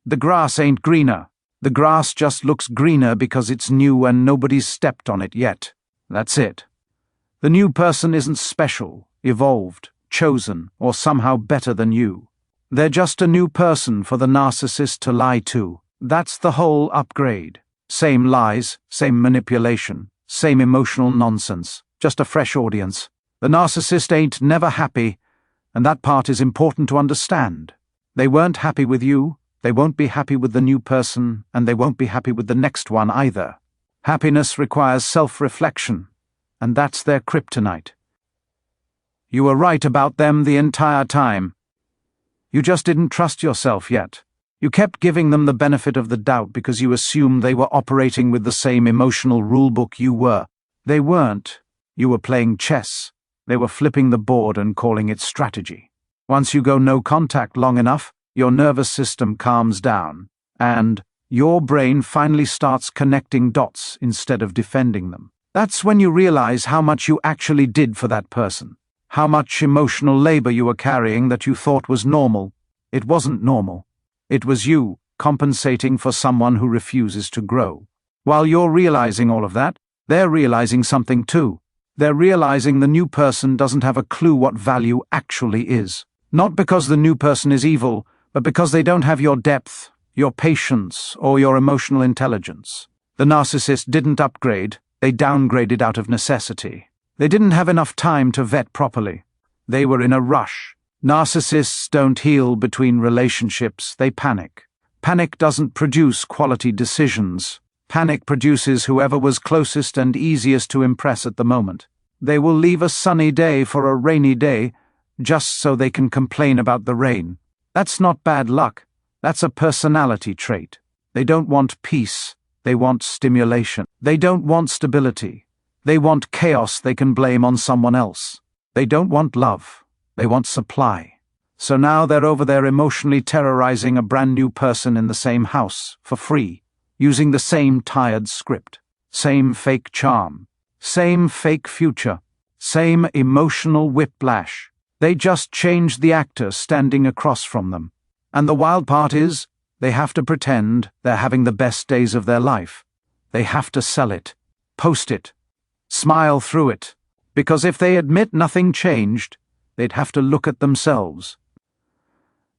The grass ain't greener. The grass just looks greener because it's new and nobody's stepped on it yet. That's it. The new person isn't special, evolved, chosen, or somehow better than you. They're just a new person for the narcissist to lie to. That's the whole upgrade. Same lies, same manipulation, same emotional nonsense, just a fresh audience. The narcissist ain't never happy, and that part is important to understand. They weren't happy with you, they won't be happy with the new person, and they won't be happy with the next one either. Happiness requires self-reflection, and that's their kryptonite. You were right about them the entire time. You just didn't trust yourself yet. You kept giving them the benefit of the doubt because you assumed they were operating with the same emotional rulebook you were. They weren't. You were playing chess. They were flipping the board and calling it strategy. Once you go no contact long enough, your nervous system calms down, and your brain finally starts connecting dots instead of defending them. That's when you realize how much you actually did for that person. How much emotional labor you were carrying that you thought was normal. It wasn't normal. It was you compensating for someone who refuses to grow. While you're realizing all of that, they're realizing something too. They're realizing the new person doesn't have a clue what value actually is. Not because the new person is evil, but because they don't have your depth, your patience, or your emotional intelligence. The narcissist didn't upgrade, they downgraded out of necessity. They didn't have enough time to vet properly. They were in a rush. Narcissists don't heal between relationships, they panic. Panic doesn't produce quality decisions. Panic produces whoever was closest and easiest to impress at the moment. They will leave a sunny day for a rainy day, just so they can complain about the rain. That's not bad luck. That's a personality trait. They don't want peace. They want stimulation. They don't want stability. They want chaos they can blame on someone else. They don't want love. They want supply. So now they're over there emotionally terrorizing a brand new person in the same house, for free, using the same tired script, same fake charm, same fake future, same emotional whiplash. They just changed the actor standing across from them. And the wild part is, they have to pretend they're having the best days of their life. They have to sell it, post it, smile through it, because if they admit nothing changed, they'd have to look at themselves.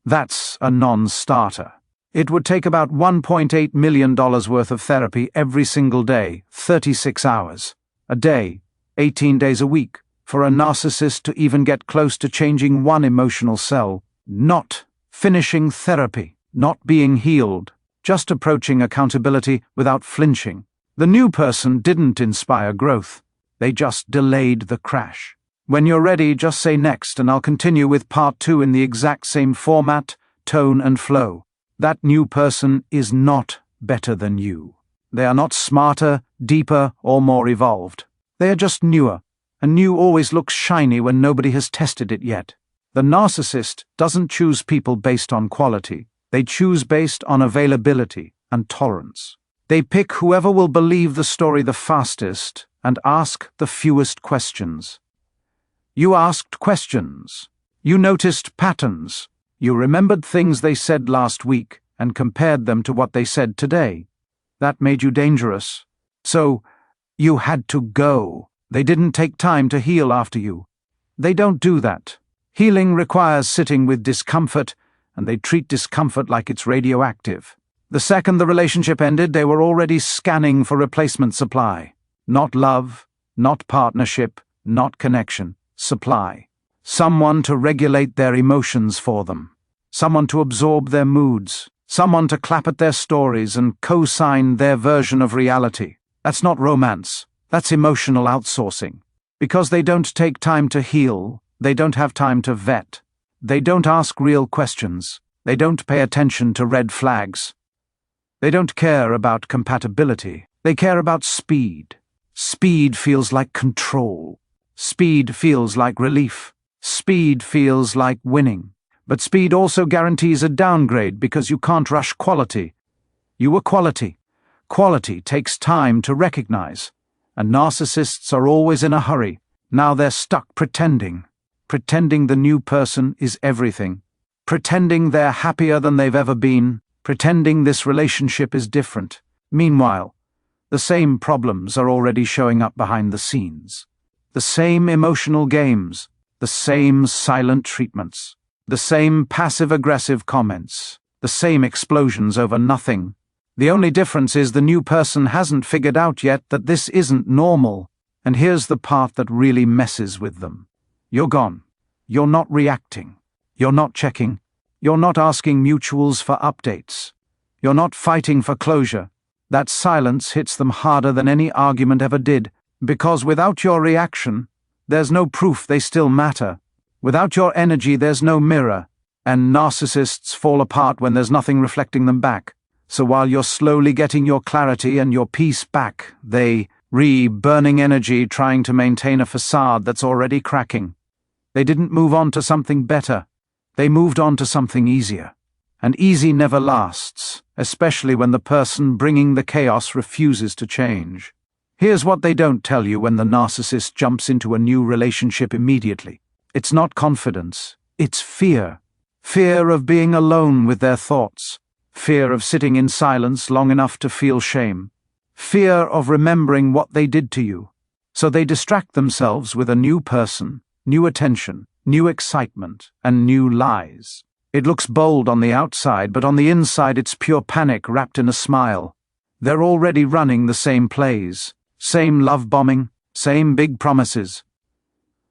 That's a non-starter. It would take about $1.8 million worth of therapy every single day, 36 hours a day, 18 days a week, for a narcissist to even get close to changing one emotional cell, not finishing therapy, not being healed, just approaching accountability without flinching. The new person didn't inspire growth. They just delayed the crash. When you're ready, just say next, and I'll continue with part 2 in the exact same format, tone, and flow. That new person is not better than you. They are not smarter, deeper, or more evolved. They are just newer, and new always looks shiny when nobody has tested it yet. The narcissist doesn't choose people based on quality. They choose based on availability and tolerance. They pick whoever will believe the story the fastest and ask the fewest questions. You asked questions. You noticed patterns. You remembered things they said last week and compared them to what they said today. That made you dangerous. So, you had to go. They didn't take time to heal after you. They don't do that. Healing requires sitting with discomfort, and they treat discomfort like it's radioactive. The second the relationship ended, they were already scanning for replacement supply. Not love, not partnership, not connection. Supply. Someone to regulate their emotions for them. Someone to absorb their moods. Someone to clap at their stories and co-sign their version of reality. That's not romance. That's emotional outsourcing. Because they don't take time to heal, they don't have time to vet. They don't ask real questions. They don't pay attention to red flags. They don't care about compatibility. They care about speed. Speed feels like control. Speed feels like relief. Speed feels like winning. But speed also guarantees a downgrade because you can't rush quality. You are quality. Quality takes time to recognize. And narcissists are always in a hurry. Now they're stuck pretending. Pretending the new person is everything. Pretending they're happier than they've ever been. pretending this relationship is different. Meanwhile, the same problems are already showing up behind the scenes. The same emotional games, the same silent treatments, the same passive-aggressive comments, the same explosions over nothing. The only difference is the new person hasn't figured out yet that this isn't normal, and here's the part that really messes with them. You're gone. You're not reacting. You're not checking. You're not asking mutuals for updates. You're not fighting for closure. That silence hits them harder than any argument ever did, because without your reaction, there's no proof they still matter. Without your energy, there's no mirror, and narcissists fall apart when there's nothing reflecting them back. So while you're slowly getting your clarity and your peace back, they burning energy trying to maintain a facade that's already cracking. They didn't move on to something better. They moved on to something easier. And easy never lasts, especially when the person bringing the chaos refuses to change. Here's what they don't tell you when the narcissist jumps into a new relationship immediately. It's not confidence, it's fear. Fear of being alone with their thoughts. Fear of sitting in silence long enough to feel shame. Fear of remembering what they did to you. So they distract themselves with a new person, new attention, new excitement, and new lies. It looks bold on the outside, but on the inside it's pure panic wrapped in a smile. They're already running the same plays, same love bombing, same big promises,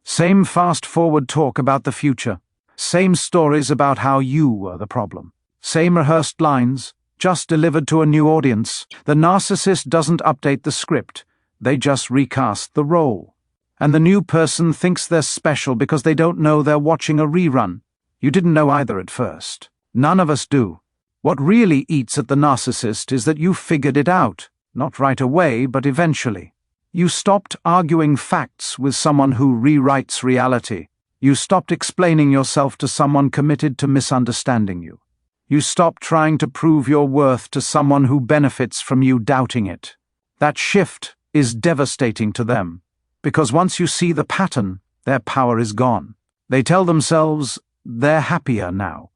same fast-forward talk about the future, same stories about how you were the problem, same rehearsed lines, just delivered to a new audience. The narcissist doesn't update the script, they just recast the role. And the new person thinks they're special because they don't know they're watching a rerun. You didn't know either at first. None of us do. What really eats at the narcissist is that you figured it out, not right away, but eventually. You stopped arguing facts with someone who rewrites reality. You stopped explaining yourself to someone committed to misunderstanding you. You stopped trying to prove your worth to someone who benefits from you doubting it. That shift is devastating to them, because once you see the pattern, their power is gone. They tell themselves they're happier now.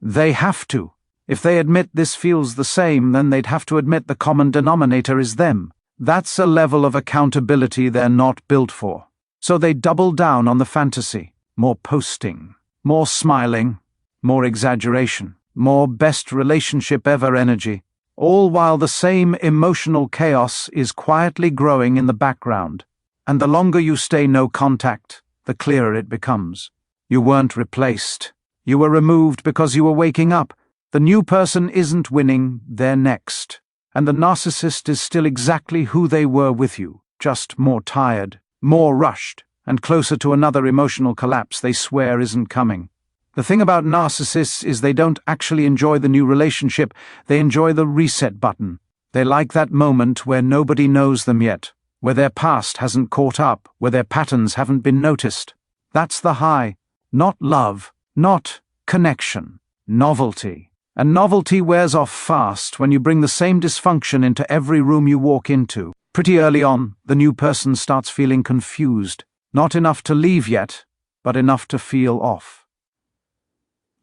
They have to. If they admit this feels the same, then they'd have to admit the common denominator is them. That's a level of accountability they're not built for. So they double down on the fantasy. More posting, more smiling, more exaggeration, more best relationship ever energy, all while the same emotional chaos is quietly growing in the background. And the longer you stay no contact, the clearer it becomes. You weren't replaced. You were removed because you were waking up. The new person isn't winning, they're next. And the narcissist is still exactly who they were with you, just more tired, more rushed, and closer to another emotional collapse they swear isn't coming. The thing about narcissists is they don't actually enjoy the new relationship, they enjoy the reset button. They like that moment where nobody knows them yet, where their past hasn't caught up, where their patterns haven't been noticed. That's the high. Not love, not connection, novelty. And novelty wears off fast when you bring the same dysfunction into every room you walk into. Pretty early on, the new person starts feeling confused. Not enough to leave yet, but enough to feel off.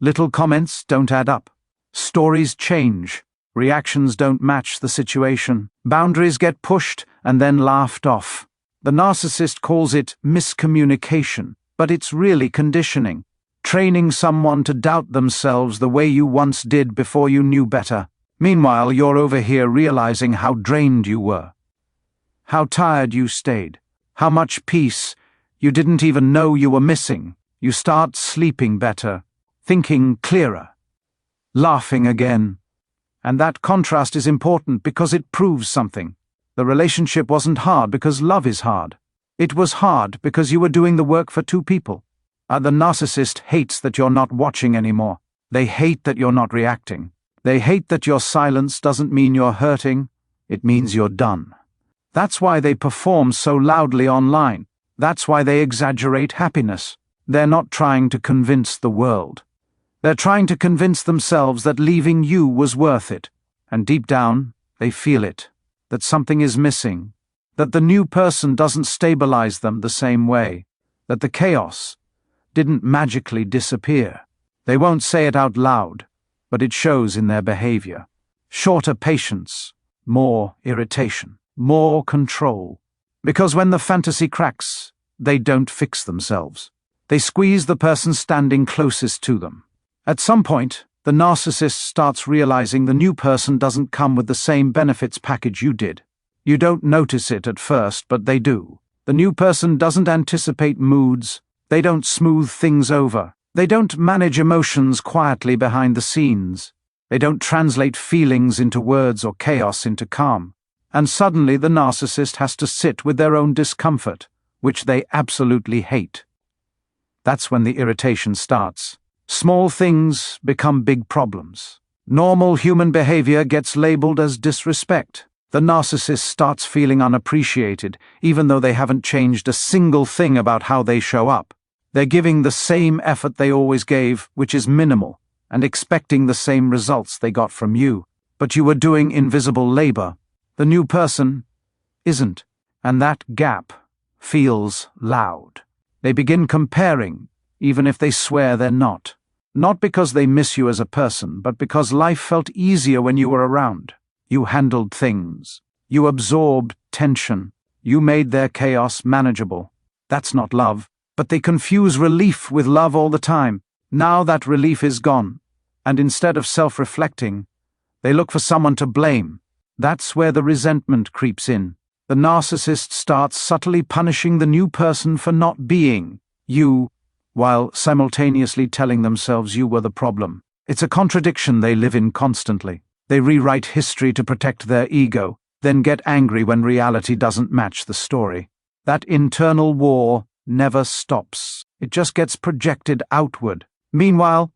Little comments don't add up. Stories change. Reactions don't match the situation. Boundaries get pushed and then laughed off. The narcissist calls it miscommunication, but it's really conditioning. Training someone to doubt themselves the way you once did before you knew better. Meanwhile, you're over here realizing how drained you were, how tired you stayed, how much peace you didn't even know you were missing. You start sleeping better, thinking clearer, laughing again. And that contrast is important because it proves something. The relationship wasn't hard because love is hard. It was hard because you were doing the work for two people. The narcissist hates that you're not watching anymore. They hate that you're not reacting. They hate that your silence doesn't mean you're hurting, it means you're done. That's why they perform so loudly online. That's why they exaggerate happiness. They're not trying to convince the world. They're trying to convince themselves that leaving you was worth it. And deep down, they feel it. That something is missing. That the new person doesn't stabilize them the same way. That the chaos didn't magically disappear. They won't say it out loud, but it shows in their behavior. Shorter patience, more irritation, more control. Because when the fantasy cracks, they don't fix themselves. They squeeze the person standing closest to them. At some point, the narcissist starts realizing the new person doesn't come with the same benefits package you did. You don't notice it at first, but they do. The new person doesn't anticipate moods. They don't smooth things over. They don't manage emotions quietly behind the scenes. They don't translate feelings into words or chaos into calm. And suddenly the narcissist has to sit with their own discomfort, which they absolutely hate. That's when the irritation starts. Small things become big problems. Normal human behavior gets labeled as disrespect. The narcissist starts feeling unappreciated, even though they haven't changed a single thing about how they show up. They're giving the same effort they always gave, which is minimal, and expecting the same results they got from you. But you were doing invisible labor. The new person isn't, and that gap feels loud. They begin comparing, even if they swear they're not. Not because they miss you as a person, but because life felt easier when you were around. You handled things. You absorbed tension. You made their chaos manageable. That's not love. But they confuse relief with love all the time. Now that relief is gone, and instead of self-reflecting, they look for someone to blame. That's where the resentment creeps in. The narcissist starts subtly punishing the new person for not being you, while simultaneously telling themselves you were the problem. It's a contradiction they live in constantly. They rewrite history to protect their ego, then get angry when reality doesn't match the story. That internal war never stops. It just gets projected outward. Meanwhile,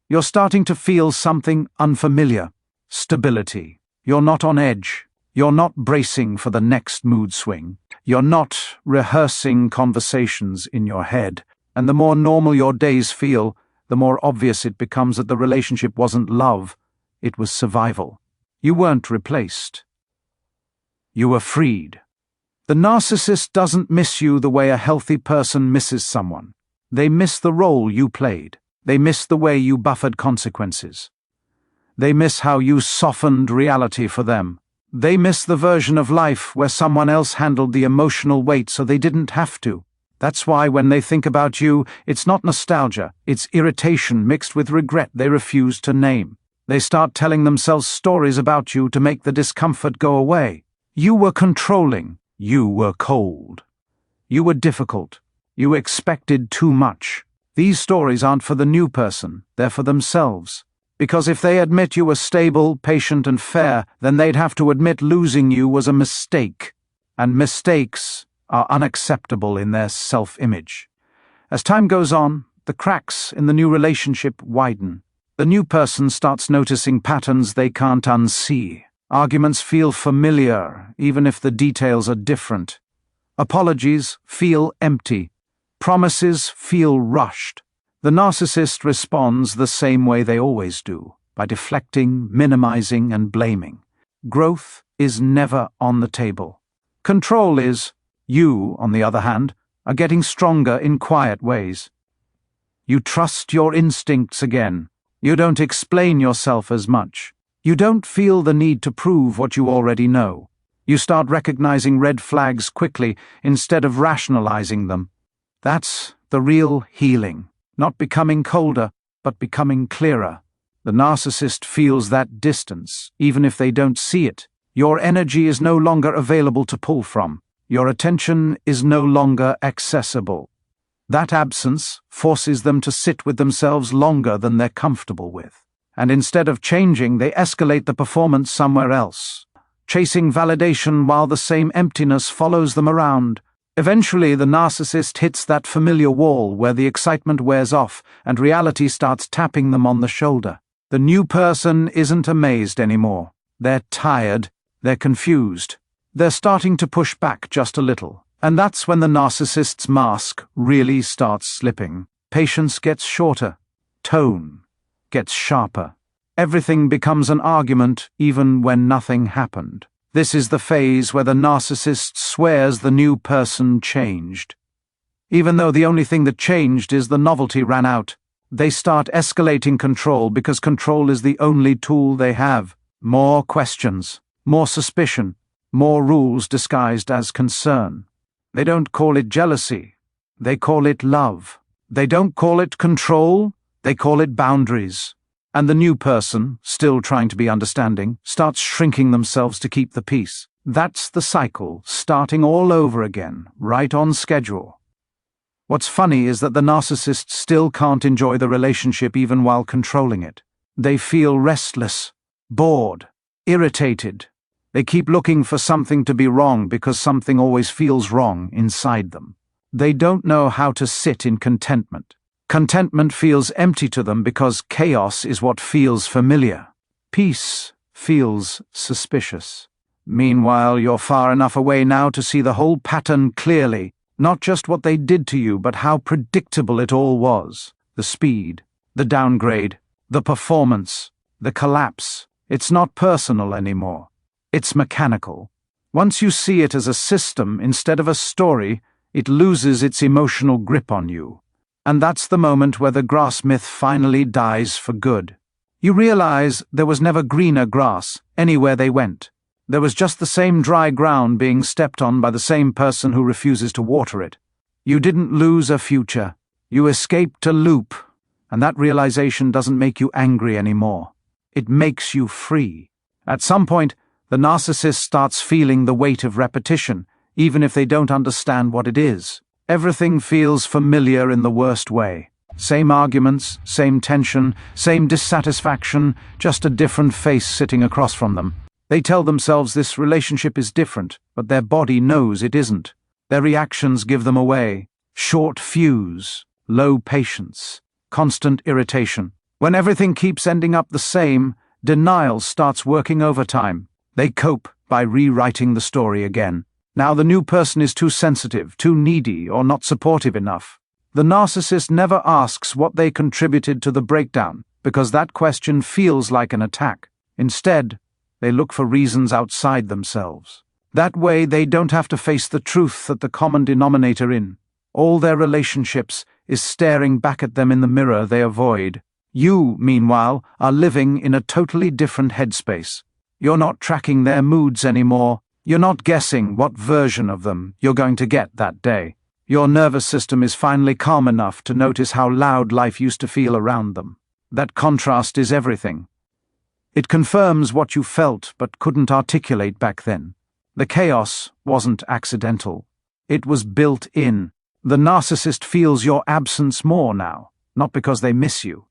you're starting to feel something unfamiliar. Stability. You're not on edge. You're not bracing for the next mood swing. You're not rehearsing conversations in your head. And the more normal your days feel, the more obvious it becomes that the relationship wasn't love, it was survival. You weren't replaced. You were freed. The narcissist doesn't miss you the way a healthy person misses someone. They miss the role you played. They miss the way you buffered consequences. They miss how you softened reality for them. They miss the version of life where someone else handled the emotional weight so they didn't have to. That's why when they think about you, it's not nostalgia, it's irritation mixed with regret they refuse to name. They start telling themselves stories about you to make the discomfort go away. You were controlling. You were cold. You were difficult. You expected too much. These stories aren't for the new person, they're for themselves. Because if they admit you were stable, patient, and fair, then they'd have to admit losing you was a mistake. And mistakes are unacceptable in their self-image. As time goes on, the cracks in the new relationship widen. The new person starts noticing patterns they can't unsee. Arguments feel familiar, even if the details are different. Apologies feel empty. Promises feel rushed. The narcissist responds the same way they always do, by deflecting, minimizing, and blaming. Growth is never on the table. Control is. You, on the other hand, are getting stronger in quiet ways. You trust your instincts again. You don't explain yourself as much. You don't feel the need to prove what you already know. You start recognizing red flags quickly instead of rationalizing them. That's the real healing. Not becoming colder, but becoming clearer. The narcissist feels that distance, even if they don't see it. Your energy is no longer available to pull from. Your attention is no longer accessible. That absence forces them to sit with themselves longer than they're comfortable with. And instead of changing, they escalate the performance somewhere else, chasing validation while the same emptiness follows them around. Eventually, the narcissist hits that familiar wall where the excitement wears off and reality starts tapping them on the shoulder. The new person isn't amazed anymore. They're tired. They're confused. They're starting to push back just a little. And that's when the narcissist's mask really starts slipping. Patience gets shorter. Tone gets sharper. Everything becomes an argument even when nothing happened. This is the phase where the narcissist swears the new person changed. Even though the only thing that changed is the novelty ran out. They start escalating control because control is the only tool they have. More questions, more suspicion, more rules disguised as concern. They don't call it jealousy. They call it love. They don't call it control. They call it boundaries. And the new person, still trying to be understanding, starts shrinking themselves to keep the peace. That's the cycle, starting all over again, right on schedule. What's funny is that the narcissist still can't enjoy the relationship even while controlling it. They feel restless, bored, irritated. They keep looking for something to be wrong because something always feels wrong inside them. They don't know how to sit in contentment. Contentment feels empty to them because chaos is what feels familiar. Peace feels suspicious. Meanwhile, you're far enough away now to see the whole pattern clearly, not just what they did to you, but how predictable it all was. The speed, the downgrade, the performance, the collapse. It's not personal anymore. It's mechanical. Once you see it as a system instead of a story, it loses its emotional grip on you. And that's the moment where the grass myth finally dies for good. You realize there was never greener grass anywhere they went. There was just the same dry ground being stepped on by the same person who refuses to water it. You didn't lose a future. You escaped a loop. And that realization doesn't make you angry anymore. It makes you free. At some point, the narcissist starts feeling the weight of repetition, even if they don't understand what it is. Everything feels familiar in the worst way. Same arguments, same tension, same dissatisfaction, just a different face sitting across from them. They tell themselves this relationship is different, but their body knows it isn't. Their reactions give them away. Short fuse, low patience, constant irritation. When everything keeps ending up the same, denial starts working overtime. They cope by rewriting the story again. Now the new person is too sensitive, too needy, or not supportive enough. The narcissist never asks what they contributed to the breakdown, because that question feels like an attack. Instead, they look for reasons outside themselves. That way they don't have to face the truth that the common denominator in all their relationships is staring back at them in the mirror they avoid. You, meanwhile, are living in a totally different headspace. You're not tracking their moods anymore. You're not guessing what version of them you're going to get that day. Your nervous system is finally calm enough to notice how loud life used to feel around them. That contrast is everything. It confirms what you felt but couldn't articulate back then. The chaos wasn't accidental. It was built in. The narcissist feels your absence more now, not because they miss you,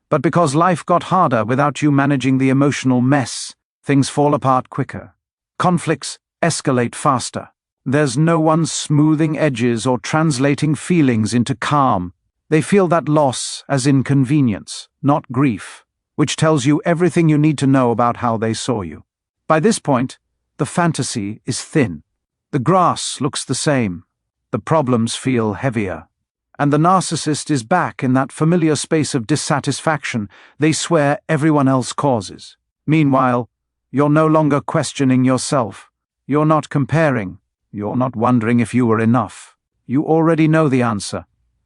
but because life got harder without you managing the emotional mess. Things fall apart quicker. Conflicts escalate faster. There's no one smoothing edges or translating feelings into calm. They feel that loss as inconvenience, not grief, which tells you everything you need to know about how they saw you. By this point, the fantasy is thin. The grass looks the same. The problems feel heavier. And the narcissist is back in that familiar space of dissatisfaction they swear everyone else causes. Meanwhile, you're no longer questioning yourself. You're not comparing. You're not wondering if you were enough. You already know the answer,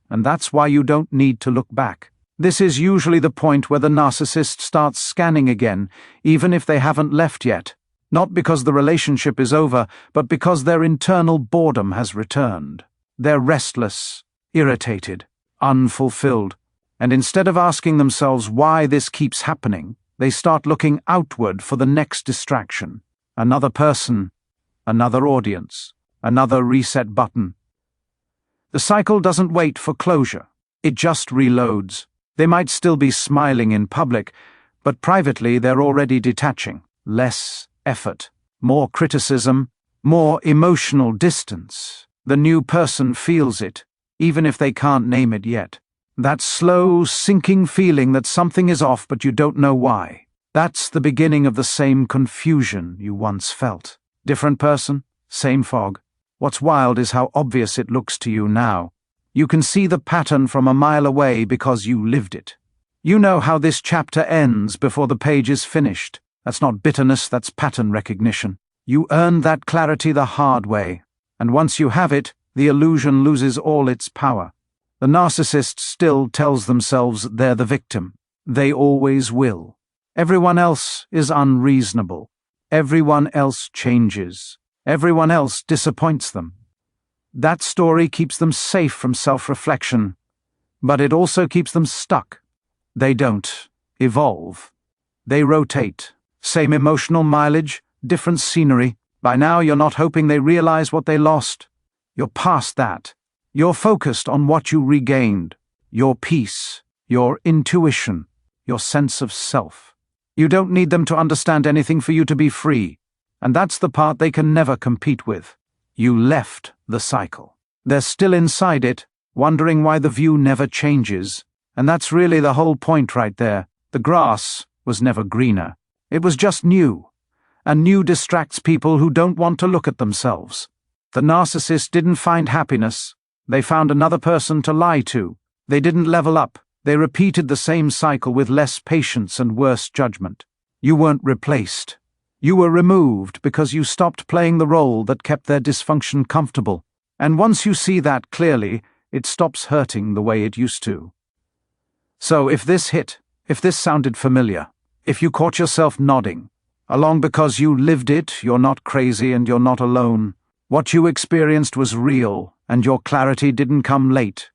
and that's why you don't need to look back. This is usually the point where the narcissist starts scanning again, even if they haven't left yet. Not because the relationship is over, but because their internal boredom has returned. They're restless, irritated, unfulfilled, and instead of asking themselves why this keeps happening, they start looking outward for the next distraction. Another person, another audience, another reset button. The cycle doesn't wait for closure. It just reloads. They might still be smiling in public, but privately they're already detaching. Less effort, more criticism, more emotional distance. The new person feels it, even if they can't name it yet. That slow, sinking feeling that something is off but you don't know why. That's the beginning of the same confusion you once felt. Different person, same fog. What's wild is how obvious it looks to you now. You can see the pattern from a mile away because you lived it. You know how this chapter ends before the page is finished. That's not bitterness, that's pattern recognition. You earned that clarity the hard way, and once you have it, the illusion loses all its power. The narcissist still tells themselves they're the victim. They always will. Everyone else is unreasonable. Everyone else changes. Everyone else disappoints them. That story keeps them safe from self-reflection, but it also keeps them stuck. They don't evolve. They rotate. Same emotional mileage, different scenery. By now you're not hoping they realize what they lost. You're past that. You're focused on what you regained. Your peace, your intuition, your sense of self. You don't need them to understand anything for you to be free. And that's the part they can never compete with. You left the cycle. They're still inside it, wondering why the view never changes. And that's really the whole point right there. The grass was never greener. It was just new. And new distracts people who don't want to look at themselves. The narcissist didn't find happiness. They found another person to lie to. They didn't level up. They repeated the same cycle with less patience and worse judgment. You weren't replaced. You were removed because you stopped playing the role that kept their dysfunction comfortable. And once you see that clearly, it stops hurting the way it used to. So if this hit, if this sounded familiar, if you caught yourself nodding, along because you lived it, you're not crazy and you're not alone. What you experienced was real, and your clarity didn't come late.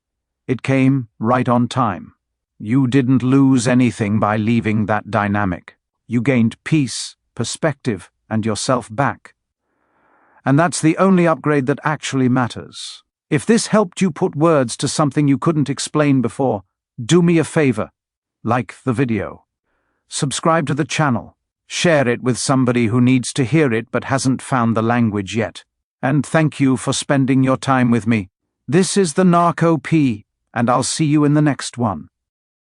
It came right on time. You didn't lose anything by leaving that dynamic. You gained peace, perspective, and yourself back. And that's the only upgrade that actually matters. If this helped you put words to something you couldn't explain before, do me a favor. Like the video. Subscribe to the channel. Share it with somebody who needs to hear it but hasn't found the language yet. And thank you for spending your time with me. This is the NARC OP, and I'll see you in the next one.